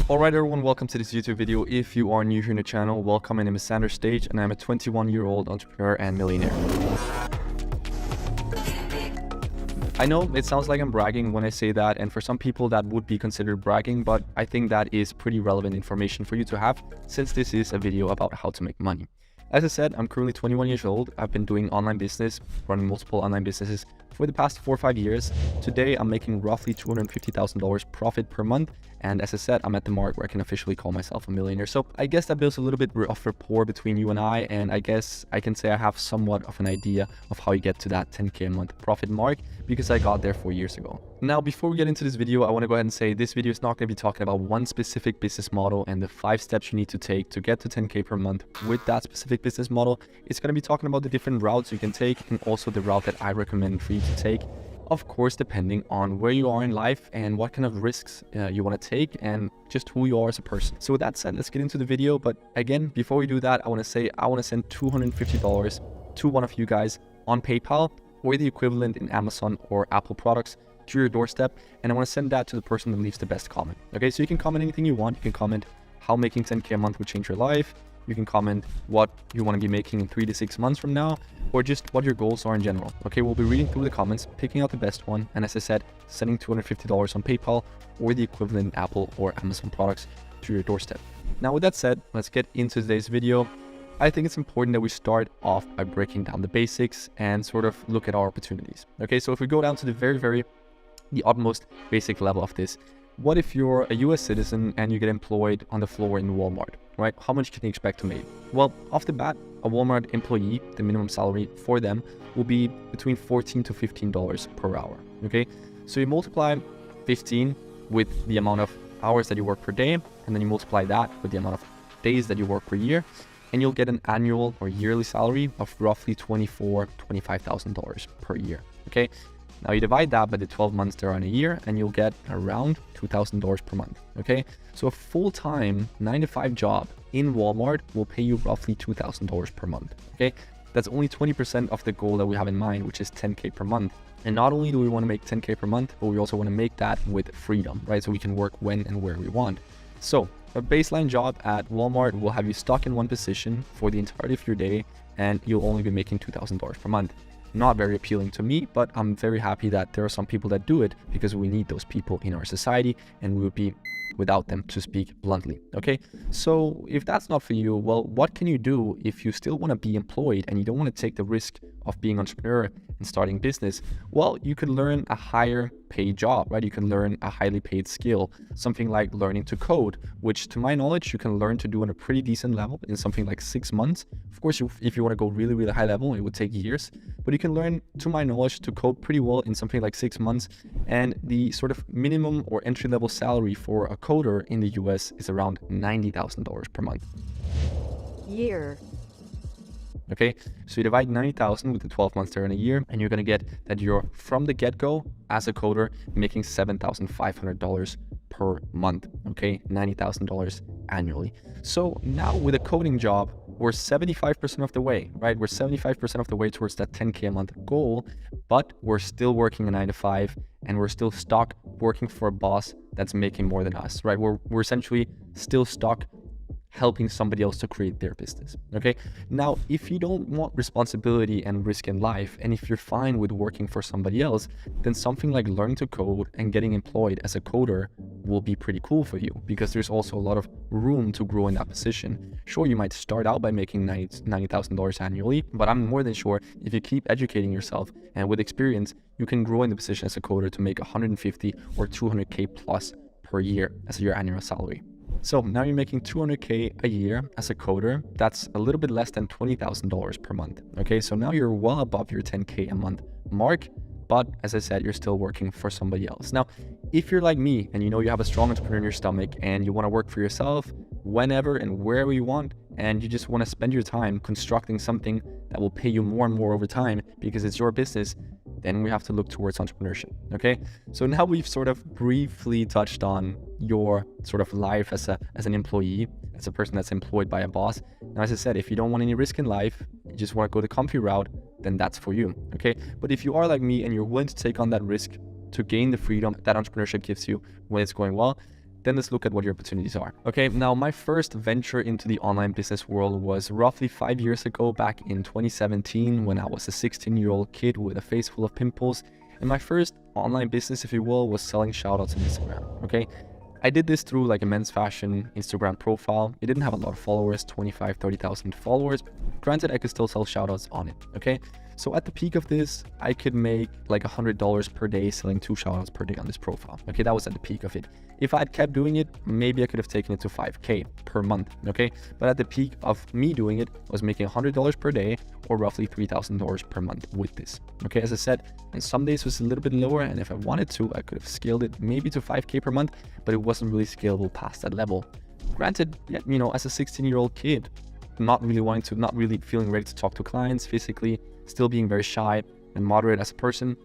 Alright everyone, welcome to this YouTube video. If you are new here in the channel, welcome. My name is Sander Stage and I'm a 21-year-old entrepreneur and millionaire. I know it sounds like I'm bragging when I say that, and for some people that would be considered bragging, but I think that is pretty relevant information for you to have since this is a video about how to make money. As I said, I'm currently 21 years old. I've been doing online business, running multiple online businesses for the past 4 or 5 years. Today, I'm making roughly $250,000 profit per month. And as I said, I'm at the mark where I can officially call myself a millionaire. So I guess that builds a little bit of rapport between you and I guess I can say I have somewhat of an idea of how you get to that 10K a month profit mark because I got there 4 years ago. Now, before we get into this video, I want to go ahead and say this video is not going to be talking about one specific business model and the 5 steps you need to take to get to 10K per month with that specific business model. It's going to be talking about the different routes you can take and also the route that I recommend for you to take. Of course, depending on where you are in life and what kind of risks you want to take and just who you are as a person. So with that said, let's get into the video. But again, before we do that, I want to say I want to send $250 to one of you guys on PayPal or the equivalent in Amazon or Apple products to your doorstep. And I want to send that to the person that leaves the best comment. Okay, so you can comment anything you want. You can comment how making 10K a month would change your life. You can comment what you want to be making in 3 to 6 months from now, or just what your goals are in general. Okay, we'll be reading through the comments, picking out the best one, and as I said, sending $250 on PayPal or the equivalent in Apple or Amazon products to your doorstep. Now, with that said, let's get into today's video. I think it's important that we start off by breaking down the basics and sort of look at our opportunities. Okay, so if we go down to the utmost basic level of this, what if you're a US citizen and you get employed on the floor in Walmart, right? How much can you expect to make? Well, off the bat, a Walmart employee, the minimum salary for them will be between $14 to $15 per hour, okay? So you multiply 15 with the amount of hours that you work per day, and then you multiply that with the amount of days that you work per year, and you'll get an annual or yearly salary of roughly $25,000 per year, okay? Now you divide that by the 12 months there are in a year and you'll get around $2,000 per month, okay? So a full-time 9-to-5 job in Walmart will pay you roughly $2,000 per month, okay? That's only 20% of the goal that we have in mind, which is 10K per month. And not only do we want to make 10K per month, but we also want to make that with freedom, right? So we can work when and where we want. So a baseline job at Walmart will have you stuck in one position for the entirety of your day and you'll only be making $2,000 per month. Not very appealing to me, but I'm very happy that there are some people that do it because we need those people in our society and we would be without them, to speak bluntly, okay? So if that's not for you, well, what can you do if you still want to be employed and you don't want to take the risk of being an entrepreneur and starting business? Well, you could learn a higher paid job, right? You can learn a highly paid skill, something like learning to code, which to my knowledge, you can learn to do on a pretty decent level in something like 6 months. Of course, if you want to go really, really high level, it would take years, but you can learn, to my knowledge, to code pretty well in something like 6 months. And the sort of minimum or entry level salary for a coder in the US is around $90,000 per month. Year. Okay, so you divide 90,000 with the 12 months there in a year, and you're going to get that you're from the get-go as a coder making $7,500 per month. Okay, $90,000 annually. So now with a coding job, we're 75% of the way, right? We're 75% of the way towards that 10K a month goal, but we're still working a 9-to-5 and we're still stuck working for a boss that's making more than us, right? We're essentially still stuck helping somebody else to create their business, okay? Now, if you don't want responsibility and risk in life, and if you're fine with working for somebody else, then something like learning to code and getting employed as a coder will be pretty cool for you because there's also a lot of room to grow in that position. Sure, you might start out by making $90,000 annually, but I'm more than sure if you keep educating yourself and with experience, you can grow in the position as a coder to make 150 or 200K plus per year as your annual salary. So now you're making 200K a year as a coder. That's a little bit less than $20,000 per month. Okay, so now you're well above your 10K a month mark, but as I said, you're still working for somebody else. Now, if you're like me and you know you have a strong entrepreneur in your stomach and you want to work for yourself whenever and wherever you want, and you just want to spend your time constructing something that will pay you more and more over time because it's your business, then we have to look towards entrepreneurship, okay? So now we've sort of briefly touched on your sort of life as an employee, as a person that's employed by a boss. Now, as I said, if you don't want any risk in life, you just want to go the comfy route, then that's for you, okay? But if you are like me and you're willing to take on that risk to gain the freedom that entrepreneurship gives you when it's going well, then let's look at what your opportunities are. Okay, now my first venture into the online business world was roughly 5 years ago, back in 2017, when I was a 16-year-old kid with a face full of pimples. And my first online business, if you will, was selling shoutouts on Instagram. Okay, I did this through like a men's fashion Instagram profile. It didn't have a lot of followers, 30,000 followers. Granted, I could still sell shoutouts on it. Okay, so at the peak of this, I could make like $100 per day selling 2 shoutouts per day on this profile. Okay, that was at the peak of it. If I had kept doing it, maybe I could have taken it to 5K per month. Okay, but at the peak of me doing it, I was making $100 per day, or roughly $3,000 per month with this. Okay, as I said, and some days it was a little bit lower, and if I wanted to, I could have scaled it maybe to 5K per month, but it wasn't really scalable past that level. Granted, you know, as a 16-year-old kid, not really feeling ready to talk to clients physically, still being very shy and moderate as a person,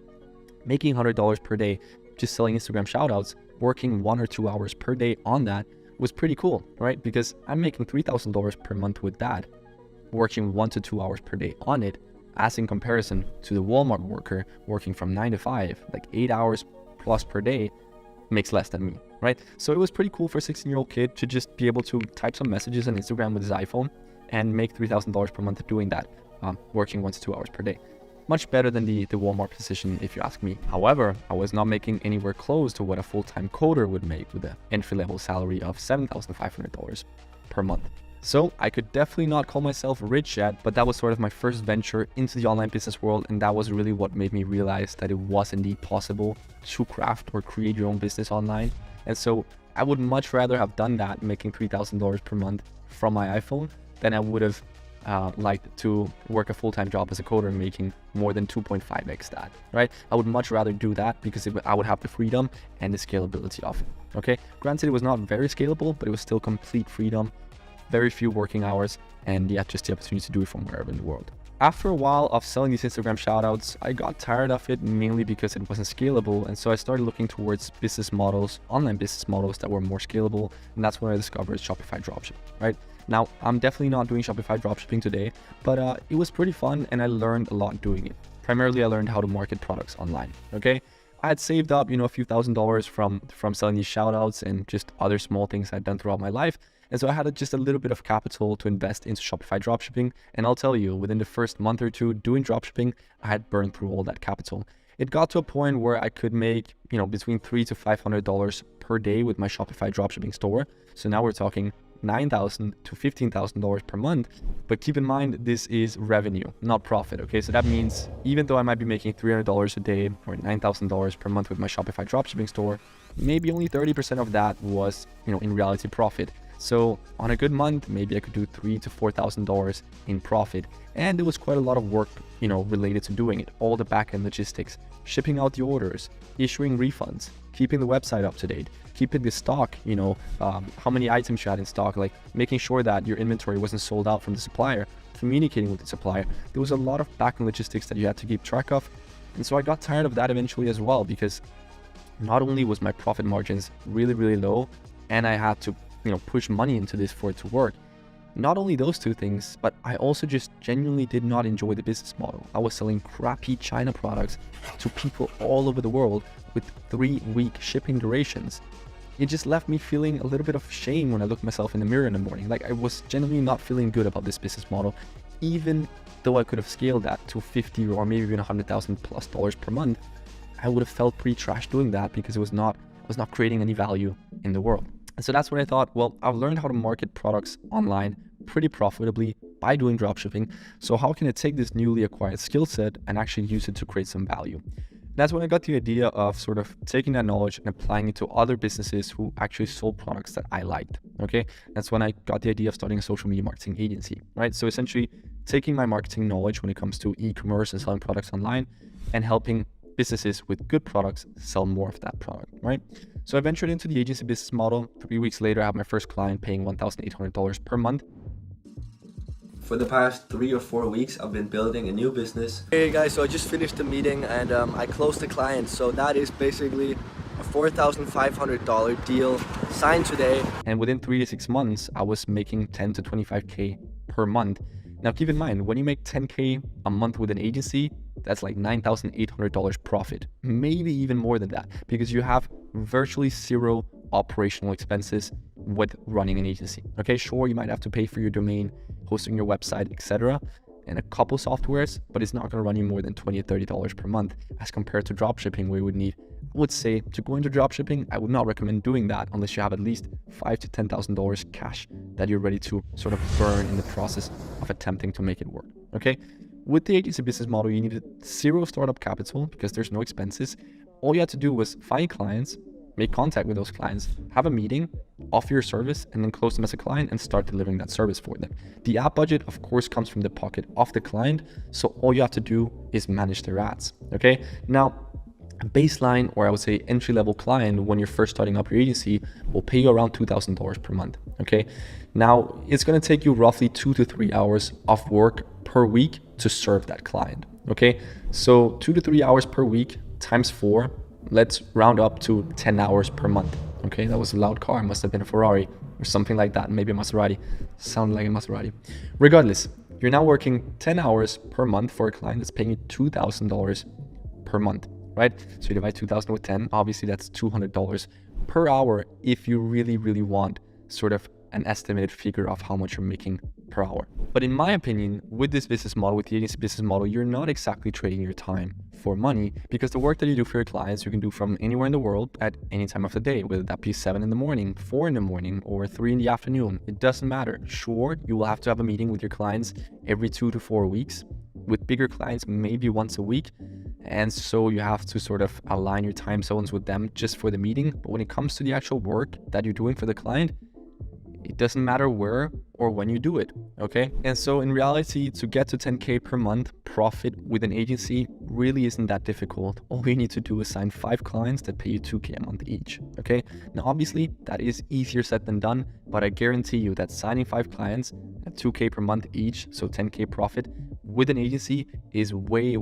making $100 per day just selling Instagram shoutouts, working 1 or 2 hours per day on that was pretty cool, right? Because I'm making $3,000 per month with that, working 1 to 2 hours per day on it, as in comparison to the Walmart worker working from 9 to 5, like 8 hours plus per day, makes less than me, right? So it was pretty cool for a 16-year-old kid to just be able to type some messages on Instagram with his iPhone and make $3,000 per month doing that, working 1 to 2 hours per day. Much better than the Walmart position, if you ask me. However, I was not making anywhere close to what a full-time coder would make with an entry-level salary of $7,500 per month. So I could definitely not call myself rich yet, but that was sort of my first venture into the online business world, and that was really what made me realize that it was indeed possible to craft or create your own business online. And so I would much rather have done that, making $3,000 per month from my iPhone, than I would have liked to work a full-time job as a coder making more than 2.5x that, right? I would much rather do that because I would have the freedom and the scalability of it. Okay, granted, it was not very scalable, but it was still complete freedom, very few working hours, and yeah, just the opportunity to do it from wherever in the world. After a while of selling these Instagram shoutouts, I got tired of it, mainly because it wasn't scalable, and so I started looking towards business models, online business models that were more scalable, and that's when I discovered Shopify dropshipping, right? Now, I'm definitely not doing Shopify dropshipping today, but it was pretty fun, and I learned a lot doing it. Primarily, I learned how to market products online, okay? I had saved up, a few $1,000s from selling these shoutouts and just other small things I'd done throughout my life. And so I had just a little bit of capital to invest into Shopify dropshipping. And I'll tell you, within the first month or two doing dropshipping, I had burned through all that capital. It got to a point where I could make, between $300 to $500 per day with my Shopify dropshipping store. So now we're talking $9,000 to $15,000 per month. But keep in mind, this is revenue, not profit. Okay, so that means even though I might be making $300 a day or $9,000 per month with my Shopify dropshipping store, maybe only 30% of that was, in reality, profit. So on a good month, maybe I could do $3,000 to $4,000 in profit. And there was quite a lot of work, related to doing it. All the back-end logistics, shipping out the orders, issuing refunds, keeping the website up to date, keeping the stock, how many items you had in stock, like making sure that your inventory wasn't sold out from the supplier, communicating with the supplier. There was a lot of back-end logistics that you had to keep track of. And so I got tired of that eventually as well, because not only was my profit margins really, really low, and I had to push money into this for it to work. Not only those two things, but I also just genuinely did not enjoy the business model. I was selling crappy China products to people all over the world with 3-week shipping durations. It just left me feeling a little bit of shame when I looked myself in the mirror in the morning. Like, I was genuinely not feeling good about this business model, even though I could have scaled that to $50,000 or maybe even $100,000+ per month. I would have felt pretty trash doing that because it was not creating any value in the world. And so that's when I thought, well, I've learned how to market products online pretty profitably by doing dropshipping. So how can I take this newly acquired skill set and actually use it to create some value? That's when I got the idea of sort of taking that knowledge and applying it to other businesses who actually sold products that I liked. Okay, that's when I got the idea of starting a social media marketing agency, right? So essentially taking my marketing knowledge when it comes to e-commerce and selling products online and helping businesses with good products sell more of that product, right? So I ventured into the agency business model. 3 weeks later, I had my first client paying $1,800 per month. For the past 3 or 4 weeks, I've been building a new business. Hey guys, so I just finished the meeting and I closed the client. So that is basically a $4,500 deal signed today. And within 3 to 6 months, I was making 10 to 25K per month. Now keep in mind, when you make 10K a month with an agency, that's like $9,800 profit, maybe even more than that, because you have virtually zero operational expenses with running an agency. Okay, sure, you might have to pay for your domain, hosting your website, etc., and a couple softwares, but it's not going to run you more than $20 or $30 per month as compared to dropshipping, where you would need, I would say, to go into dropshipping, I would not recommend doing that unless you have at least $5,000 to $10,000 cash that you're ready to sort of burn in the process of attempting to make it work. Okay, with the agency business model, you needed zero startup capital because there's no expenses. All you had to do was find clients, make contact with those clients, have a meeting, offer your service, and then close them as a client and start delivering that service for them. The ad budget, of course, comes from the pocket of the client, so all you have to do is manage their ads. Okay, now a baseline, or I would say entry-level client, when you're first starting up your agency, will pay you around $2,000 per month. Okay, now it's going to take you roughly 2 to 3 hours of work per week to serve that client. Okay, so 2 to 3 hours per week times 4, let's round up to 10 hours per month. Okay, that was a loud car, it must have been a Ferrari or something like that, maybe a Maserati. Sounded like a Maserati. Regardless, you're now working 10 hours per month for a client that's paying you $2,000 per month, right? So you divide 2,000 with 10, obviously that's $200 per hour if you really want sort of an estimated figure of how much you're making per hour. But in my opinion, with this business model, with the agency business model, you're not exactly trading your time for money, because the work that you do for your clients, you can do from anywhere in the world at any time of the day, whether that be 7 in the morning, 4 in the morning, or 3 in the afternoon. It doesn't matter. Sure, you will have to have a meeting with your clients every 2 to 4 weeks. With bigger clients, maybe once a week. And so you have to sort of align your time zones with them just for the meeting. But when it comes to the actual work that you're doing for the client, it doesn't matter where or when you do it, okay? And so in reality, to get to 10K per month profit with an agency really isn't that difficult. All you need to do is sign 5 clients that pay you 2K a month each, okay? Now, obviously, that is easier said than done, but I guarantee you that signing 5 clients at 2K per month each, so 10K profit, with an agency is way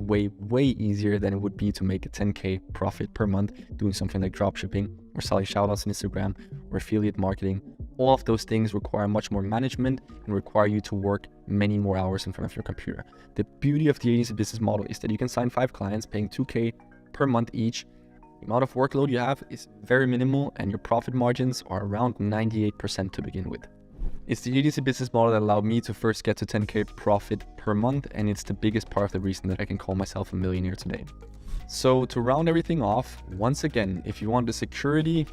easier than it would be to make a 10K profit per month doing something like dropshipping or selling shoutouts on Instagram or affiliate marketing. All of those things require much more management and require you to work many more hours in front of your computer. The beauty of the agency business model is that you can sign 5 clients paying 2K per month each. The amount of workload you have is very minimal and your profit margins are around 98% to begin with. It's the agency business model that allowed me to first get to 10K profit per month, and it's the biggest part of the reason that I can call myself a millionaire today. So to round everything off, once again, if you want the security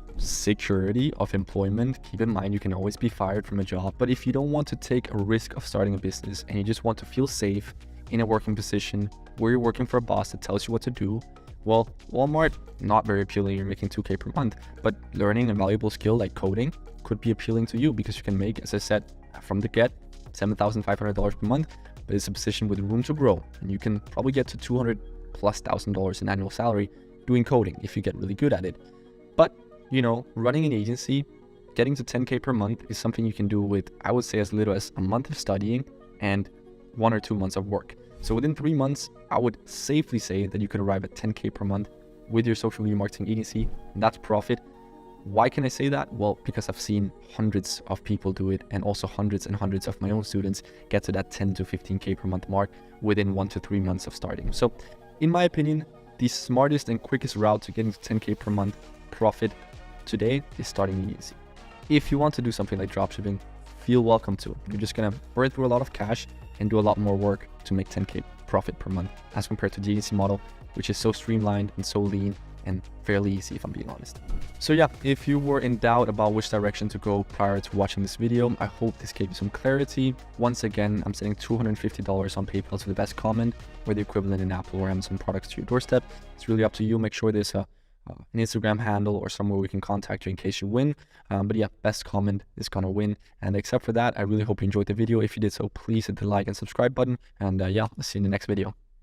of employment, keep in mind you can always be fired from a job. But if you don't want to take a risk of starting a business and you just want to feel safe in a working position where you're working for a boss that tells you what to do, well, Walmart, not very appealing. You're making 2K per month, but learning a valuable skill like coding could be appealing to you because you can make, as I said, from the get, $7,500 per month, but it's a position with room to grow. And you can probably get to $200,000+ in annual salary doing coding if you get really good at it. But, you know, running an agency, getting to 10K per month is something you can do with, I would say, as little as a month of studying and 1 or 2 months of work. So within 3 months, I would safely say that you could arrive at 10K per month with your social media marketing agency. And that's profit. Why can I say that? Well, because I've seen hundreds of people do it, and also hundreds and hundreds of my own students get to that 10 to 15K per month mark within 1 to 3 months of starting. So in my opinion, the smartest and quickest route to getting to 10K per month profit today is starting an agency. If you want to do something like dropshipping, feel welcome to. You're just gonna burn through a lot of cash and do a lot more work to make 10K profit per month as compared to the agency model, which is so streamlined and so lean and fairly easy, if I'm being honest. So yeah, if you were in doubt about which direction to go prior to watching this video, I hope this gave you some clarity. Once again, I'm sending $250 on PayPal to the best comment, or the equivalent in Apple or Amazon products to your doorstep. It's really up to you. Make sure there's an Instagram handle or somewhere we can contact you in case you win. But yeah, best comment is gonna win. And except for that, I really hope you enjoyed the video. If you did so, please hit the like and subscribe button. And yeah, I'll see you in the next video.